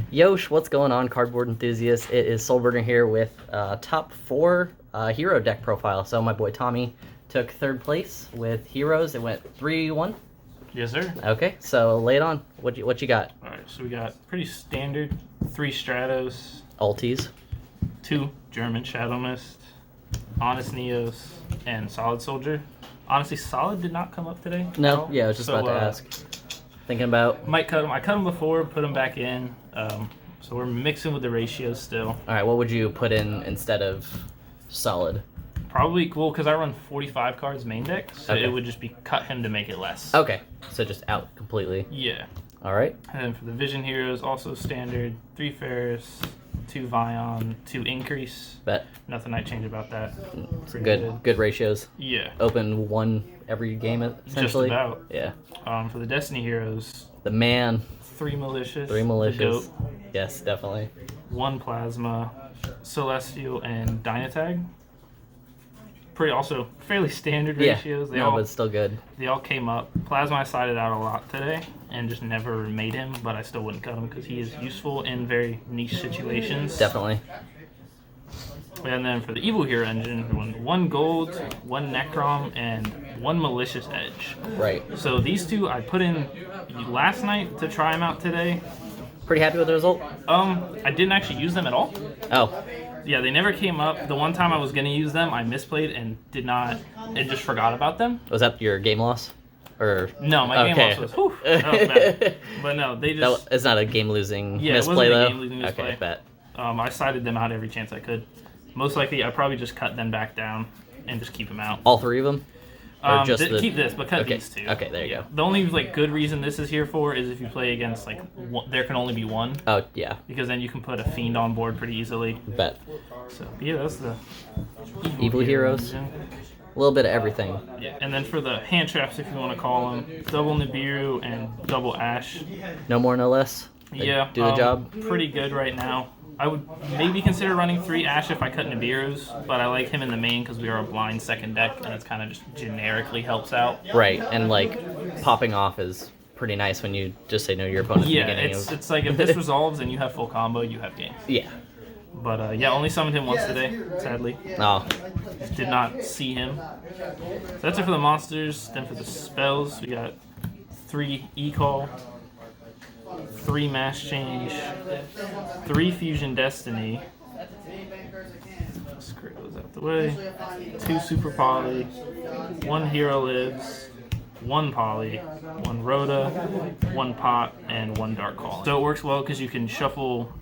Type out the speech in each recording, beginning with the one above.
Yosh, what's going on, cardboard enthusiasts? It is Soulburner here with top 4 hero deck profile. So my boy Tommy took 3rd place with heroes. It went 3-1. Yes, sir. Okay, so lay it on. What you got? All right, so we got pretty standard 3 Stratos, Alties. 2 German Shadow Mist, Honest Neos, and Solid Soldier. Honestly, Solid did not come up today. No, yeah, I was just about to ask. Thinking about... Might cut them. I cut them before, put them back in. So we're mixing with the ratios still. All right, what would you put in instead of Solid? Probably cool because I run 45 cards main deck, so Okay. It would just be cut him to make it less. Okay, so just out completely. Yeah. All right. And then for the Vision Heroes, also standard 3 Ferris, 2 Vion, 2 Increase. Bet. Nothing I change about that. Good ratios. Yeah. Open 1 every game essentially. Just about. Yeah. For the Destiny Heroes, The man. 3 Malicious. 3 malicious. The Goat, Yes, definitely. 1 Plasma, Celestial, and Dynatag. Pretty also fairly standard ratios. Yeah, but it's still good. They all came up. Plasma I sided out a lot today and just never made him, but I still wouldn't cut him because he is useful in very niche situations. Definitely. And then for the Evil Hero engine, we won 1 gold, 1 Necrom, and 1 Malicious Edge. Right. So these 2 I put in last night to try them out today. Pretty happy with the result? I didn't actually use them at all. Oh. Yeah, they never came up. The one time I was going to use them, I misplayed and did not, and just forgot about them. Was that your game loss? Or no, my game loss was, whew, that was bad. But no, they just... It's not a game-losing yeah, misplay, it wasn't though? a game-losing misplay. Okay, bet. I sided them out every chance I could. Most likely, I'd probably just cut them back down and just keep them out. All 3 of them? Or just keep this, but cut okay. these 2. Okay, there you go. The only good reason this is here for is if you play against there can only be 1. Oh, yeah. Because then you can put a Fiend on board pretty easily. Bet. So yeah, that's the Evil Heroes. engine. A little bit of everything. Yeah, and then for the hand traps, if you want to call them, double Nibiru and double Ash. No more, no less? They Yeah, do the job? Pretty good right now. I would maybe consider running 3 Ash if I cut Nibiru's, but I like him in the main because we are a blind second deck, and it's kind of just generically helps out. Right, and popping off is pretty nice when you just say no to your opponent. Yeah, at the beginning it's like if this resolves and you have full combo, you have game. Yeah. But yeah, only summoned him once today, sadly. Oh. Did not see him. So that's it for the monsters. Then for the spells, we got 3 E-Call, 3 Mass Change, 3 Fusion Destiny. Let's clear those out the way. 2 Super Poly, 1 Hero Lives, 1 Poly, 1 Rhoda, 1 Pot, and 1 Dark Calling. So it works well because you can shuffle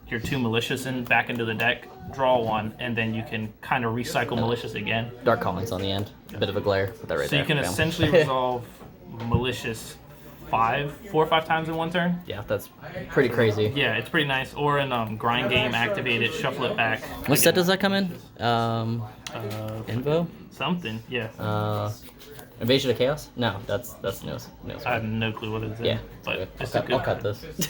your 2 Malicious back into the deck, draw 1, and then you can kind of recycle Malicious again. Dark Calling's on the end. A bit of a glare. Put that right So there. you can Bam. essentially resolve Malicious 4 or 5 times in one turn. Yeah, that's pretty crazy. Yeah, it's pretty nice. Or in Grind Game, activate it, shuffle it back. What set does that come in? Invo? Something, yeah. Invasion of Chaos? No, that's no. I have no clue what it is. Yeah, but it's I'll a good cut card. this.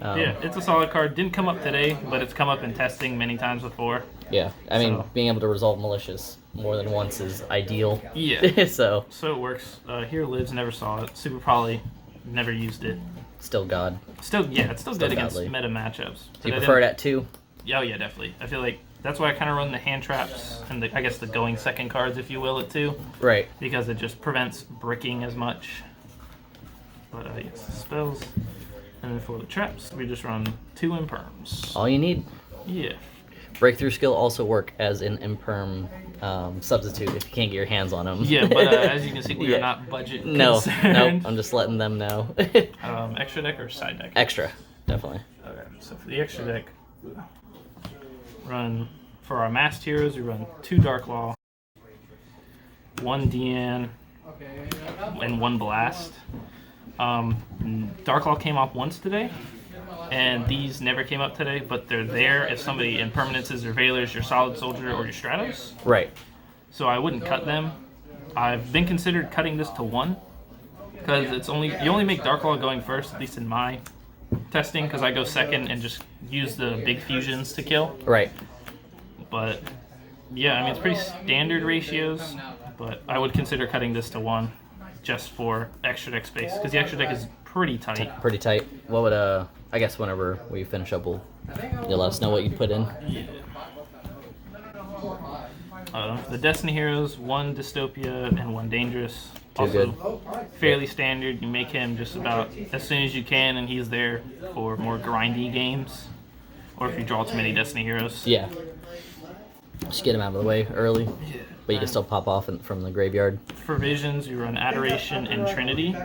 Yeah, it's a solid card. Didn't come up today, but it's come up in testing many times before. Yeah, I mean, So- being able to resolve Malicious more than once is ideal. Yeah. So, So it works. Here Lives, never saw it. Super Poly, never used it. still God. Still, yeah, it's still good against godly. meta matchups. Do you prefer it at 2? Yeah, oh yeah, definitely. I feel like that's why I kind of run the hand traps and I guess the going second cards, if you will, at 2. Right. Because it just prevents bricking as much. But yes, spells. And then for the traps, we just run 2 imperms. All you need. Yeah. Breakthrough skill also work as an imperm substitute if you can't get your hands on them. Yeah, but as you can see, we Yeah. are not budget No, concerned. I'm just letting them know. Extra deck or side deck? Extra, definitely. Okay, so for the extra deck, run for our masked heroes, we run 2 Dark Law, 1 Deanne, and 1 Blast. Dark Law came up once today, and these never came up today, but they're there if somebody impermanences or Veilers your Solid Soldier or your Stratos. Right. So I wouldn't cut them. I've been considered cutting this to 1 because you only make Dark Law going first, at least in my testing, because I go second and just use the big fusions to kill. Right. But yeah, I mean it's pretty standard ratios, but I would consider cutting this to 1 just for extra deck space because the extra deck is pretty tight. Pretty tight. What would I guess whenever we finish up, you'll let us know what you put in. Yeah. The Destiny Heroes, 1 Dystopia and 1 Dangerous. Too good. Fairly standard. You make him just about as soon as you can, and he's there for more grindy games. Or if you draw too many Destiny Heroes. Yeah. Just get him out of the way early. Yeah. But you can still pop off from the graveyard. For Visions, you run Adoration and Trinity.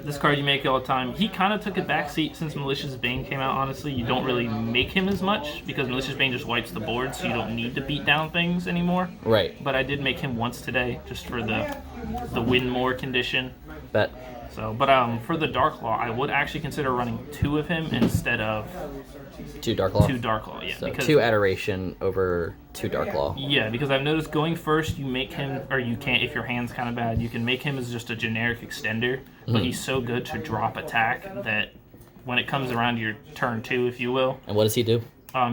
This card you make all the time. He kind of took a backseat since Malicious Bane came out, honestly. You don't really make him as much because Malicious Bane just wipes the board, so you don't need to beat down things anymore. Right. But I did make him once today, just for the win more condition. Bet. So, but for the Dark Law, I would actually consider running 2 of him instead of 2 Dark Law. 2 Dark Law, yeah. So because, 2 Adoration over 2 Dark Law. Yeah, because I've noticed going first, you make him, or you can't if your hand's kind of bad, you can make him as just a generic extender, but he's so good to drop attack that when it comes around to your turn 2, if you will. And what does he do?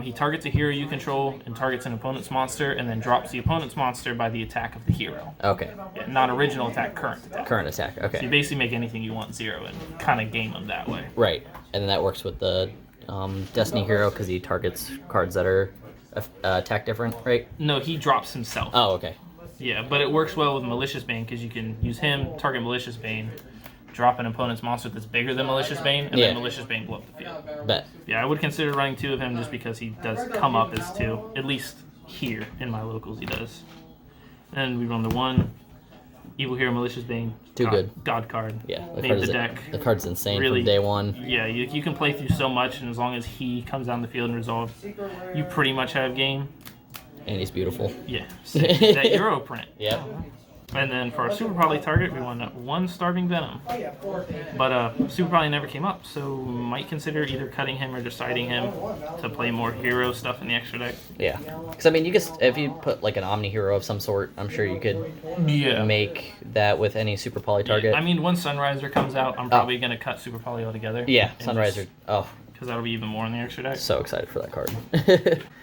He targets a hero you control and targets an opponent's monster, and then drops the opponent's monster by the attack of the hero. Okay. Yeah, not original attack, current attack. Current attack, okay. So you basically make anything you want 0 and kind of game them that way. Right. And then that works with the Destiny Hero because he targets cards that are attack different, right? No, he drops himself. Oh, okay. Yeah, but it works well with Malicious Bane because you can use him, target Malicious Bane, drop an opponent's monster that's bigger than Malicious Bane, and then Malicious Bane blow up the field. Bet. Yeah, I would consider running 2 of him just because he does come up as 2. At least here in my locals he does. And we run the 1 Evil Hero Malicious Bane. Good. God card. Yeah, Made the deck. The card's insane Really, from day one. Yeah, you can play through so much, and as long as he comes down the field and resolves, you pretty much have game. And he's beautiful. Yeah, sick. That Euro print. Yep. And then for our Super Poly target, we won 1 Starving Venom. But Super Poly never came up, so might consider either cutting him or deciding him to play more hero stuff in the extra deck. Yeah. Because, I mean, you could, if you put, like, an Omni Hero of some sort, I'm sure you could make that with any Super Poly target. Yeah. I mean, once Sunriser comes out, I'm probably going to cut Super Poly altogether. Yeah, Sunriser. Because that'll be even more in the extra deck. So excited for that card.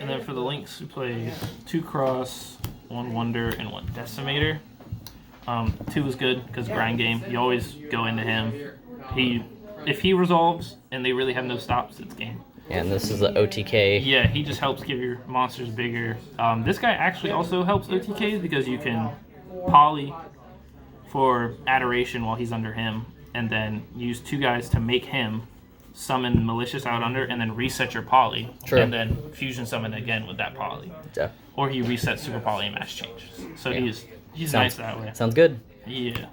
And then for the links, we play 2 Cross, 1 Wonder, and 1 Decimator. 2 is good because grind game. You always go into him. If he resolves and they really have no stops, it's game. And this is the OTK. Yeah, he just helps give your monsters bigger. This guy actually also helps OTKs because you can poly for Adoration while he's under him, and then use 2 guys to make him summon Malicious out under, and then reset your poly. True. And then fusion summon again with that poly. Yeah. Or he resets Super Poly and mass changes. So he's nice that way. Sounds good. Yeah.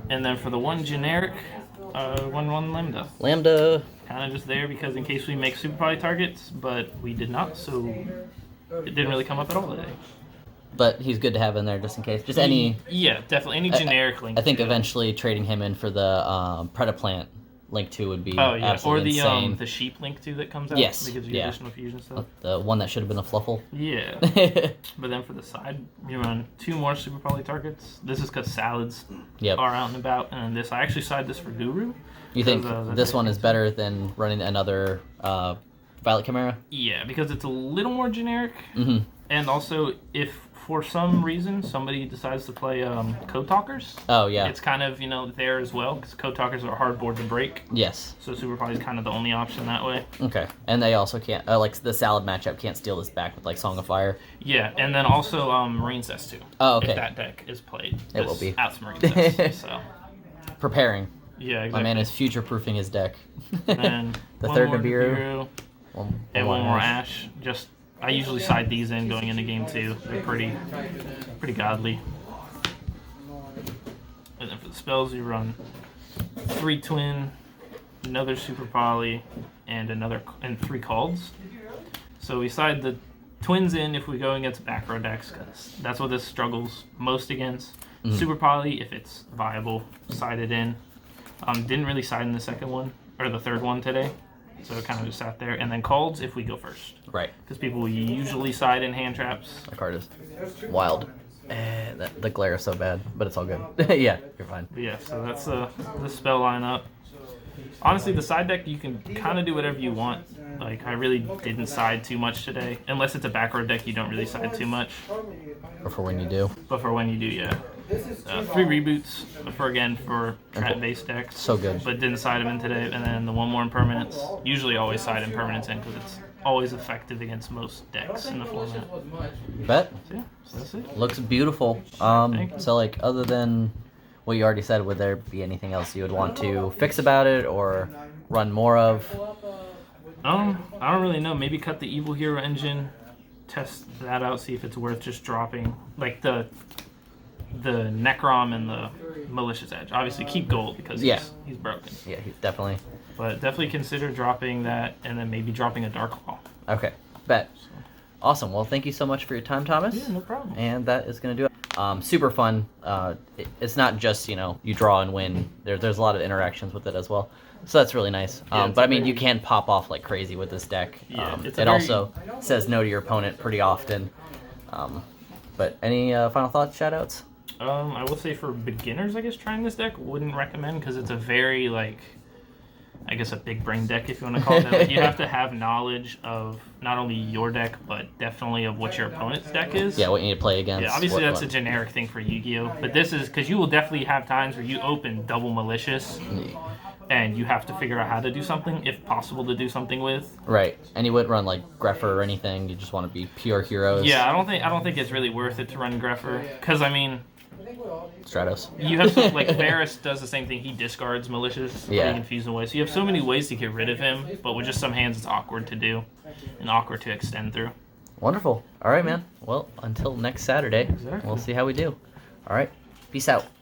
And then for the 1 generic, 1/1 Lambda. Lambda. Kind of just there because in case we make Super Poly targets, but we did not, so it didn't really come up at all today. But he's good to have in there just in case. Just any. Yeah, definitely any generic link. I think eventually trading him in for the Predaplant Link 2 would be or absolutely insane. the sheep Link 2 that comes out. Yes, that gives you additional fusion stuff. The one that should have been a Fluffle. Yeah. But then for the side, you run 2 more Super Poly targets. This is because Salads are out and about, and this I actually side this for Guru. You think this one is better than running another Violet Chimera? Yeah, because it's a little more generic, and also if for some reason somebody decides to play Code Talkers, it's kind of there as well because Code Talkers are a hard board to break. Yes. So Super Poly is kind of the only option that way. Okay, and they also can't like the Salad matchup can't steal this back with like Song of Fire. Yeah, and then also Marine Cess too. Oh, okay. If that deck is played, it will be outs Marine Cess. So preparing. Yeah, exactly. My man is future-proofing his deck. And the one third more Nibiru. And one more Ash. I usually side these in going into game 2. They're pretty godly. And then for the spells, you run 3 Twin, another Super Poly, and 3 Calds. So we side the Twins in if we go against back row decks, because that's what this struggles most against. Super Poly, if it's viable, side it in. Didn't really side in the second one, or the third one today. So it kind of just sat there. And then Calds if we go first. Right. Because people usually side in hand traps. That card is wild. The glare is so bad, but it's all good. Yeah, you're fine. But yeah, so that's the spell lineup. Honestly, the side deck, you can kind of do whatever you want. Like, I really didn't side too much today. Unless it's a backroad deck, you don't really side too much. Or for when you do. But for when you do, yeah. 3 reboots for strat-based decks. So good. But didn't side them in today. And then the 1 more impermanence. Usually always side impermanence in because it's always effective against most decks in the format. Bet. So yeah, so that's it. Looks beautiful. So like, other than what you already said, would there be anything else you would want to fix about it or run more of? I don't really know. Maybe cut the Evil Hero engine, test that out, see if it's worth just dropping. Like the Necrom and the Malicious Edge. Obviously, keep gold because he's broken. Yeah, he's definitely. But definitely consider dropping that, and then maybe dropping a Dark Claw. Okay, bet. Awesome. Well, thank you so much for your time, Thomas. Yeah, no problem. And that is going to do it. Super fun. It's not just, you draw and win. There's a lot of interactions with it as well. So that's really nice. But I mean, you can pop off like crazy with this deck. Yeah, it also says no to your opponent pretty often. But any final thoughts, shoutouts? I will say for beginners, I guess, trying this deck, wouldn't recommend because it's a very, I guess a big brain deck, if you want to call it that. Like, you have to have knowledge of not only your deck, but definitely of what your opponent's deck is. Yeah, what you need to play against. Yeah, obviously that's a generic thing for Yu-Gi-Oh! But this is, because you will definitely have times where you open double Malicious, and you have to figure out how to do something, if possible to do something with. Right, and you wouldn't run like Greffer or anything. You just want to be pure heroes. Yeah, I don't think it's really worth it to run Greffer, because I mean, Stratos. you have some, like Varus does the same thing. He discards Malicious. Yeah. You can fuse away. So you have so many ways to get rid of him, but with just some hands, it's awkward to do and awkward to extend through. Wonderful. All right, man. Well, until next Saturday, Exactly. we'll see how we do. All right. Peace out.